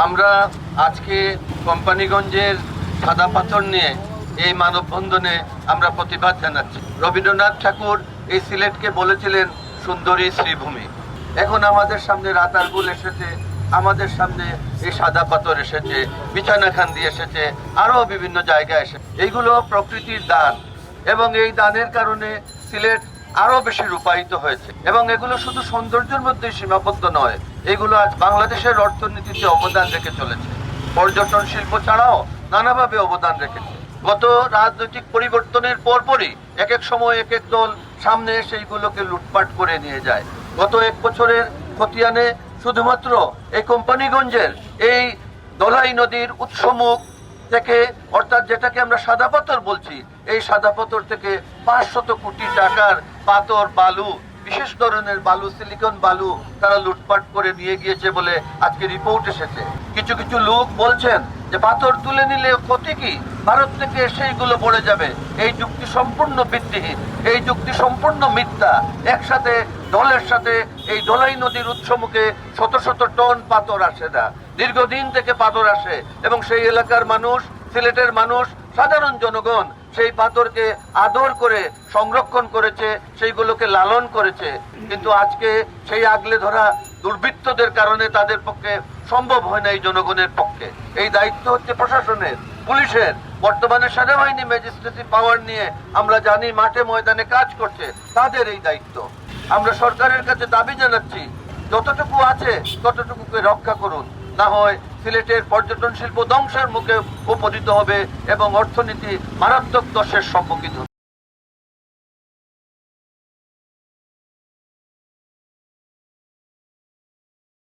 আমরা আজকে কোম্পানিগঞ্জের সাদা পাথর নিয়ে এই মানববন্ধনে আমরা প্রতিবাদ জানাচ্ছি। রবীন্দ্রনাথ ঠাকুর এই সিলেটকে বলেছিলেন সুন্দরী শ্রীভূমি। এখন আমাদের সামনে রাতারগুল এসেছে, আমাদের সামনে এই সাদা পাথর এসেছে, বিছানাখান্দি এসেছে, আরও বিভিন্ন জায়গায় এসেছে। এইগুলো প্রকৃতির দান এবং এই দানের কারণে সিলেট আরো বেশি রূপায়িত হয়েছে এবং এগুলো শুধু সৌন্দর্যের মধ্যে সীমাবদ্ধ নয়, এগুলো আজ বাংলাদেশের অর্থনীতিতে অবদান রেখে চলেছে। পর্যটন শিল্প ছাড়াও নানাভাবে অবদান রেখেছে। গত রাজনৈতিক পরিবর্তনের পরপরই এক এক সময় এক এক দল সামনে এসে এইগুলোকে লুটপাট করে নিয়ে যায়। গত এক বছরের খতিয়ানে শুধুমাত্র এই কোম্পানিগঞ্জের এই দলাই নদীর উৎসমুখ থেকে, অর্থাৎ যেটাকে আমরা সাদা পাথর বলছি, এই সাদা পাথর থেকে 500 কোটি টাকার পাথর, বালু, বিশেষ ধরনের বালু, সিলিকন বালু তারা লুটপাট করে নিয়ে গিয়েছে বলে আজকে রিপোর্ট এসেছে। কিছু কিছু লোক বলছেন যে পাথর তুলে নিলে ক্ষতি কি, ভারত থেকে সেইগুলো পড়ে যাবে। এই যুক্তি সম্পূর্ণ ভিত্তিহীন, এই যুক্তি সম্পূর্ণ মিথ্যা। একসাথে দলের সাথে এই দলাই নদীর উৎসমুখে শত শত টন পাথর আসে না, দীর্ঘদিন থেকে পাথর আসে এবং সেই এলাকার মানুষ, সিলেটের মানুষ, সাধারণ জনগণ সেই পাথরকে আদর করে সংরক্ষণ করেছে, সেইগুলোকে লালন করেছে। কিন্তু আজকে সেই আগলে ধরা দুর্বৃত্তদের কারণে তাদের পক্ষে সম্ভব হয় না এই জনগণের পক্ষে। এই দায়িত্ব হচ্ছে প্রশাসনের, পুলিশের। বর্তমানে সেনাবাহিনী ম্যাজিস্ট্রেসি পাওয়ার নিয়ে আমরা জানি মাঠে ময়দানে কাজ করছে, তাদের এই দায়িত্ব। আমরা সরকারের কাছে দাবি জানাচ্ছি, যতটুকু আছে ততটুকুকে রক্ষা করুন, না হয় সিলেটের পর্যটন শিল্প ধ্বংসের মুখে উপনীত হবে এবং অর্থনীতি মারাত্মক দশের সম্মুখীন হবে।